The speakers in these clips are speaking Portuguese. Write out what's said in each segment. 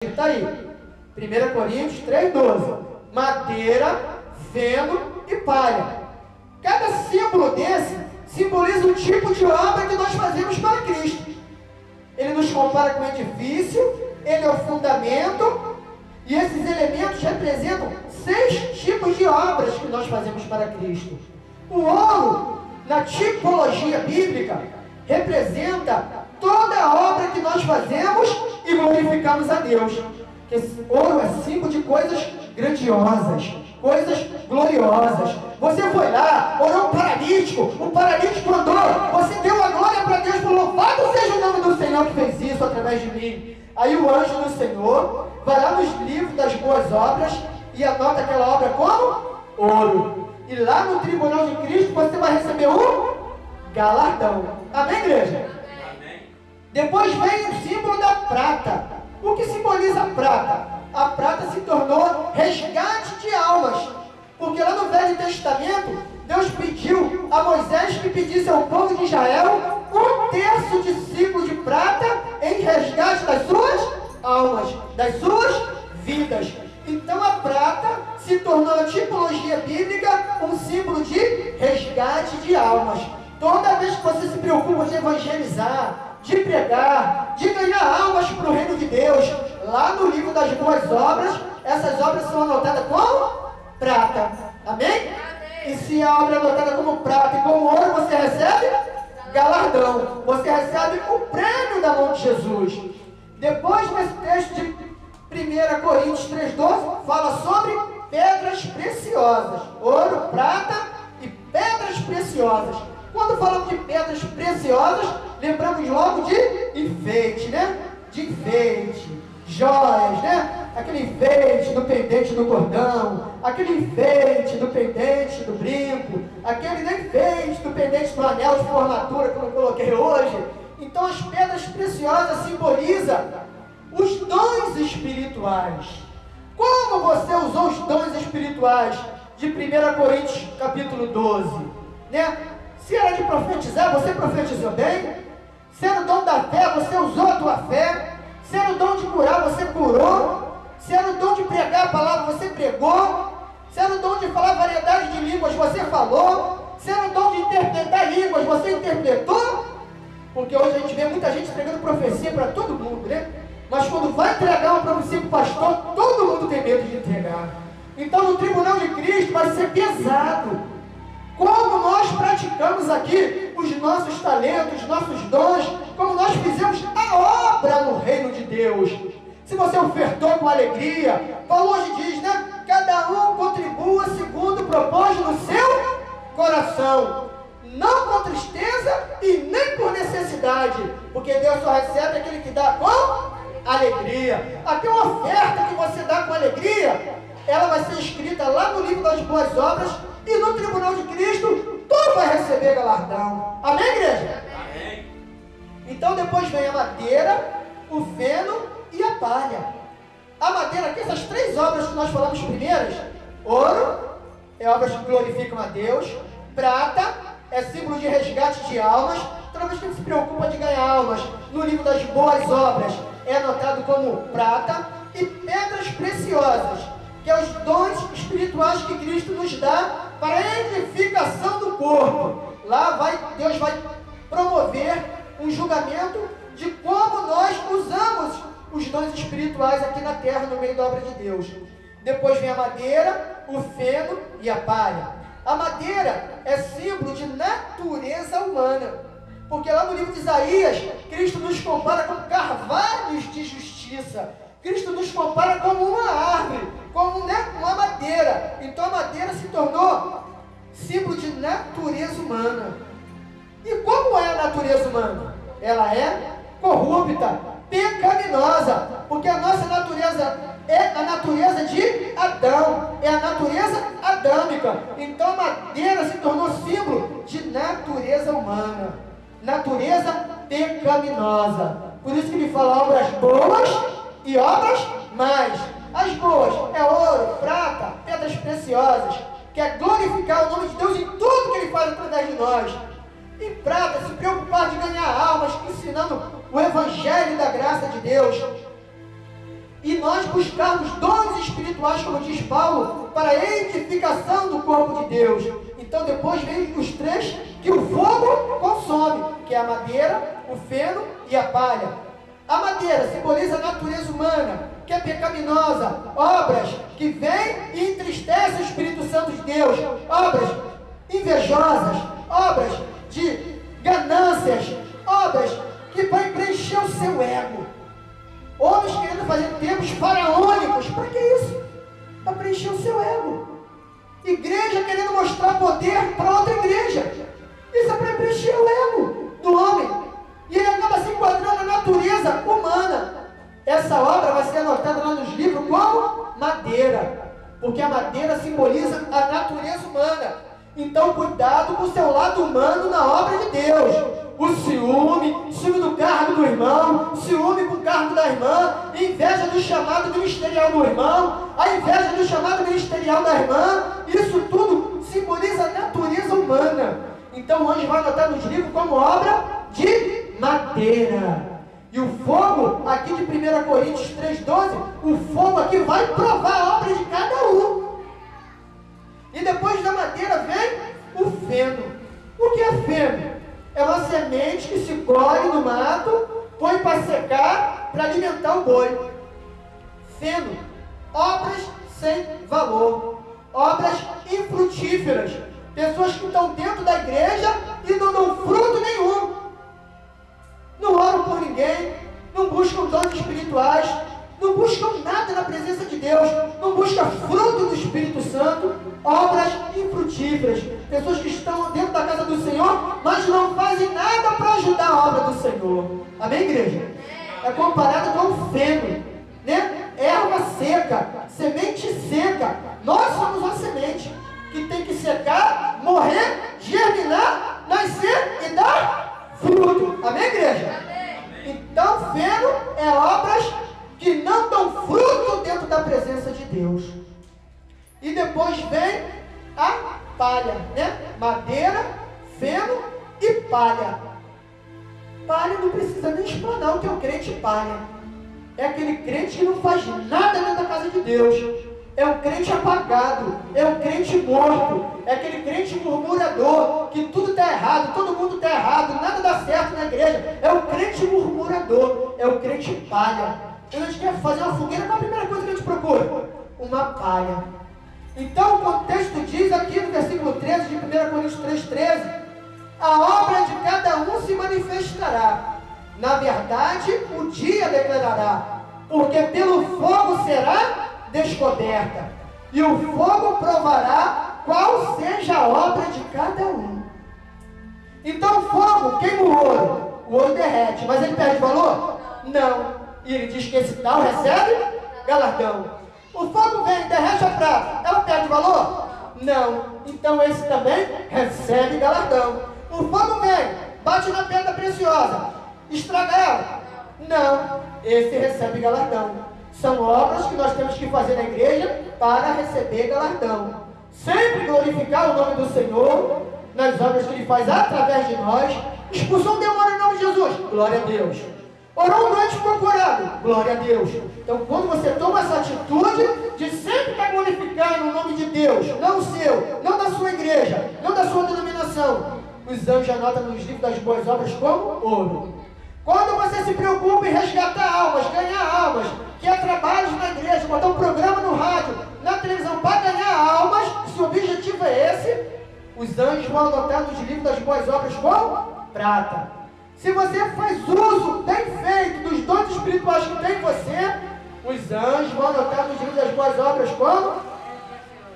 Está aí, 1 Coríntios 3,12. Madeira, feno e palha. Cada símbolo desse simboliza o tipo de obra que nós fazemos para Cristo. Ele nos compara com o edifício, ele é o fundamento, e esses elementos representam 6 tipos de obras que nós fazemos para Cristo. O ouro, na tipologia bíblica, representa toda a obra que nós fazemos e glorificamos a Deus. Esse ouro é símbolo de coisas grandiosas, coisas gloriosas. Você foi lá, orou o paralítico andou, você deu a glória para Deus, falou: louvado seja o nome do Senhor que fez isso através de mim. Aí o anjo do Senhor vai lá nos livros das boas obras e anota aquela obra como ouro. E lá no tribunal de Cristo você vai receber um galardão. Amém, igreja? Amém. Depois vem o símbolo da prata. O que simboliza a prata? A prata se tornou resgate de almas. Porque lá no Velho Testamento, Deus pediu a Moisés que pedisse ao povo de Israel 1/3 de ciclo de prata em resgate das suas almas, das suas vidas. Então a prata se tornou a tipologia bíblica um símbolo de resgate de almas. Toda vez que você se preocupa de evangelizar, de pregar, de ganhar almas para o reino de Deus, lá no livro das boas obras, essas obras são anotadas como prata. Amém? Amém. E se a obra é anotada como prata e como ouro, você recebe galardão. Você recebe o prêmio da mão de Jesus. Depois, nesse texto de 1 Coríntios 3,12, fala sobre pedras preciosas. Ouro, prata e pedras preciosas. Quando falamos de pedras preciosas, lembramos logo de enfeite, né? De enfeite, joias, né? Aquele enfeite do pendente do cordão, aquele enfeite do pendente do brinco, aquele enfeite do pendente do anel de formatura que eu coloquei hoje. Então as pedras preciosas simbolizam os dons espirituais. Como você usou os dons espirituais de 1 Coríntios capítulo 12, né? Se era de profetizar, você profetizou bem. Se era o dom da fé, você usou a tua fé. Se era o dom de curar, você curou. Se era o dom de pregar a palavra, você pregou. Se era o dom de falar variedade de línguas, você falou. Se era o dom de interpretar línguas, você interpretou. Porque hoje a gente vê muita gente pregando profecia para todo mundo, né? Mas quando vai entregar uma profecia para o pastor, todo mundo tem medo de entregar. Então no tribunal de Cristo vai ser pesado. Como nós praticamos aqui os nossos talentos, nossos dons, como nós fizemos a obra no reino de Deus. Se você ofertou com alegria, Paulo hoje diz, né? Cada um contribua segundo o propósito no seu coração, não com tristeza e nem por necessidade, porque Deus só recebe aquele que dá com alegria. Até uma oferta que você dá com alegria, ela vai ser escrita lá no livro das boas obras. E no tribunal de Cristo, tu vai receber galardão. Amém, igreja? Amém. Então depois vem a madeira, o feno e a palha. A madeira aqui, essas 3 obras que nós falamos primeiras: ouro, é obras que glorificam a Deus. Prata, é símbolo de resgate de almas. Toda vez que a gente se preocupa de ganhar almas, no livro das boas obras, é anotado como prata. E pedras preciosas, que é os dons espirituais que Cristo nos dá para a edificação do corpo. Lá Deus vai promover um julgamento de como nós usamos os dons espirituais aqui na terra, no meio da obra de Deus. Depois vem a madeira, o feno e a palha. A madeira é símbolo de natureza humana, porque lá no livro de Isaías, Cristo nos compara com carvalhos de justiça. Cristo nos compara como uma árvore, como uma madeira. Então a madeira se tornou símbolo de natureza humana. E como é a natureza humana? Ela é corrupta, pecaminosa, porque a nossa natureza é a natureza de Adão, é a natureza adâmica. Então a madeira se tornou símbolo de natureza humana, natureza pecaminosa. Por isso que ele fala obras boas e obras mais. As boas é ouro, prata, pedras preciosas, que é glorificar o nome de Deus em tudo que Ele faz através de nós. E prata, se preocupar de ganhar almas, ensinando o Evangelho da graça de Deus. e nós buscarmos dons espirituais, como diz Paulo, para a edificação do corpo de Deus. Então depois vem os três que o fogo consome, que é a madeira, o feno e a palha. A madeira simboliza a natureza humana, que é pecaminosa, obras que vêm e entristecem o Espírito Santo de Deus, obras invejosas, obras de ganâncias, obras que vão preencher o seu ego. Homens querendo fazer tempos faraônicos. Para que isso? Para preencher o seu ego. Igreja querendo mostrar poder para outra igreja. Isso é para preencher o ego do homem. E ele acaba se enquadrando na natureza humana. Essa obra vai ser anotada lá nos livros como madeira, porque a madeira simboliza a natureza humana. Então cuidado com o seu lado humano na obra de Deus. O ciúme do cargo do irmão, ciúme com o cargo da irmã, inveja do chamado ministerial do irmão, a inveja do chamado ministerial da irmã, isso tudo simboliza a natureza humana. Então o anjo vai anotar nos livros como obra de madeira. E o fogo, aqui de 1 Coríntios 3,12, o fogo aqui vai provar a obra de cada um. E depois da madeira vem o feno. O que é feno? É uma semente que se colhe no mato, põe para secar, para alimentar o boi. Feno, obras sem valor, obras infrutíferas, pessoas que estão dentro da igreja e não dão fruto nenhum, não oram por ninguém, não buscam dons espirituais, não buscam nada na presença de Deus, não buscam fruto do Espírito Santo, obras infrutíferas, pessoas que estão dentro da casa do Senhor, mas não fazem nada para ajudar a obra do Senhor. Amém, igreja? É comparado com o feno, né? Erva seca, semente seca. Nós somos uma semente que tem que secar, morrer, germinar, nascer e dar fruto. Amém, igreja? Então, feno é obras que não dão fruto dentro da presença de Deus. E depois vem a palha, né? Madeira, feno e palha. Palha não precisa nem explanar o que é um crente palha. É aquele crente que não faz nada dentro da casa de Deus. É um crente apagado, é um crente morto, é aquele crente murmurador, que tudo está errado, todo mundo está errado, nada dá certo na igreja. É o crente murmurador, é o crente palha. Quando a gente quer fazer uma fogueira, qual a primeira coisa que a gente procura? Uma palha. Então o contexto diz aqui no versículo 13 de 1 Coríntios 3,13: a obra de cada um se manifestará, na verdade o dia declarará, porque pelo fogo será descoberta, e o fogo provará qual seja a obra de cada um. Então o fogo queima o ouro derrete, mas ele perde valor? Não. E ele diz que esse tal recebe galardão. O fogo vem, derrete a prata, ela perde valor? Não. Então esse também recebe galardão. O fogo vem, bate na pedra preciosa, estraga ela? Não. Esse recebe galardão. São obras que nós temos que fazer na igreja para receber galardão. Sempre glorificar o nome do Senhor nas obras que Ele faz através de nós. Expulsou um demônio em nome de Jesus, glória a Deus. Orou um doente ficou curado, glória a Deus. Então quando você toma essa atitude de sempre estar glorificando o nome de Deus, não o seu, não da sua igreja, não da sua denominação, os anjos anotam nos livros das boas obras como ouro. Quando você se preocupa em resgatar almas, ganhar almas, que é trabalho na igreja, botar um programa no rádio, na televisão para ganhar almas, se o objetivo é esse, os anjos vão anotar nos livros das boas obras como prata. Se você faz uso bem feito dos dons espirituais que tem em você, os anjos vão anotar nos livros das boas obras como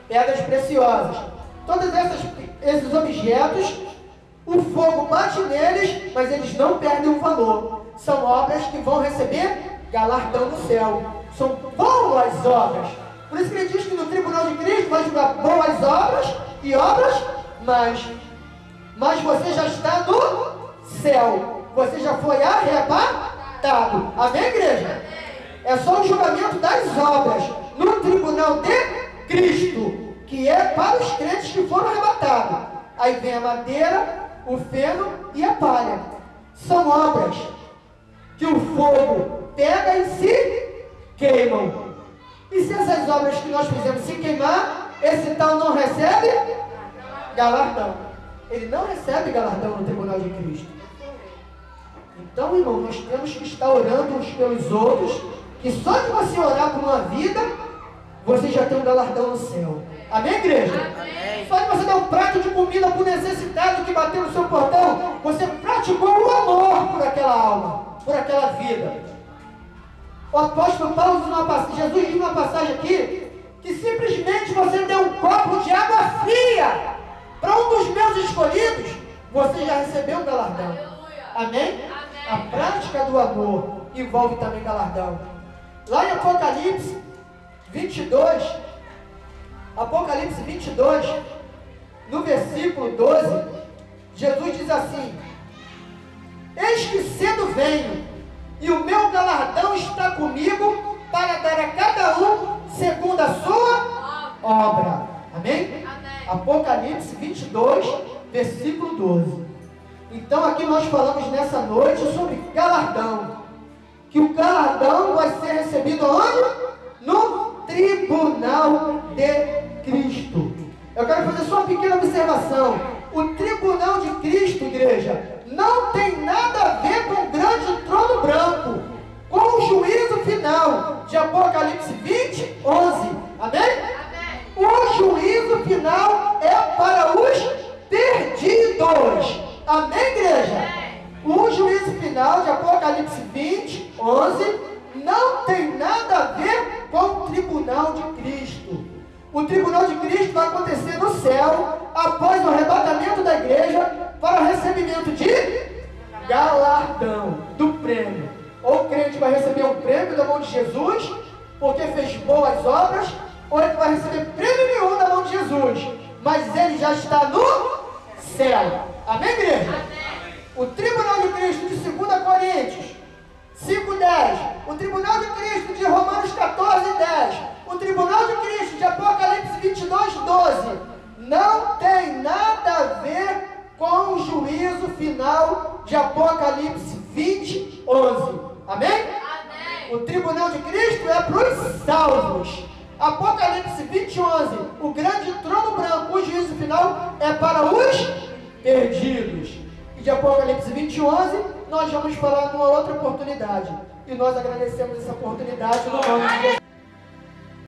pedras preciosas. Todos esses objetos, o fogo bate neles, mas eles não perdem o valor. São obras que vão receber galardão no céu. São boas obras. Por isso que ele diz que no tribunal de Cristo vai julgar boas obras e obras más. Mas você já está no céu. Você já foi arrebatado. Amém, igreja? É só o julgamento das obras no tribunal de Cristo, que é para os crentes que foram arrebatados. Aí vem a madeira, o feno e a palha. São obras que o fogo pega em si queimam. E se essas obras que nós fizemos se queimar, esse tal não recebe galardão. Ele não recebe galardão no tribunal de Cristo. Então, irmão, nós temos que estar orando uns pelos outros, que só de você orar por uma vida, você já tem um galardão no céu. Amém, igreja? Amém. Só de você dar um prato de comida para o necessitado que bateu no seu portão, você praticou o amor por aquela alma, por aquela vida. O apóstolo Paulo diz numa passagem, Jesus diz numa passagem aqui, que simplesmente você deu um copo de água fria para um dos meus escolhidos, você já recebeu um galardão. Amém? A prática do amor envolve também galardão. Lá em Apocalipse 22, no versículo 12, Jesus diz assim: eis que cedo venho, e o meu galardão está comigo, para dar a cada um segundo a sua obra. Amém? Apocalipse 22, versículo 12. Então aqui nós falamos nessa noite sobre galardão. Que o galardão vai ser recebido onde? No tribunal de Cristo. Eu quero fazer só uma pequena observação. O tribunal de Cristo, igreja, não tem nada a ver com o grande trono branco, com o juízo final de Apocalipse 20, 11. Amém? O juízo final é para os perdidos. Amém, igreja? O juízo final de Apocalipse 20, 11 não tem nada a ver com o tribunal de Cristo. O tribunal de Cristo vai acontecer no céu, após o arrebatamento da igreja, para o recebimento de galardão, do prêmio. Ou o crente vai receber um prêmio da mão de Jesus, porque fez boas obras, ou ele vai receber prêmio nenhum da mão de Jesus, mas ele já está no céu. Amém, igreja? Amém. O tribunal de Cristo de 2 Coríntios 5:10, o tribunal de Cristo de Romanos 14:10, o tribunal de Cristo de Apocalipse 22:12 não tem nada a ver com o juízo final de Apocalipse 20:11. Amém? Amém. O tribunal de Cristo é para os salvos. Apocalipse 20:11, o grande trono branco, o juízo final é para os perdidos. E de Apocalipse 20:11, nós vamos falar numa outra oportunidade. E nós agradecemos essa oportunidade no nome de Jesus.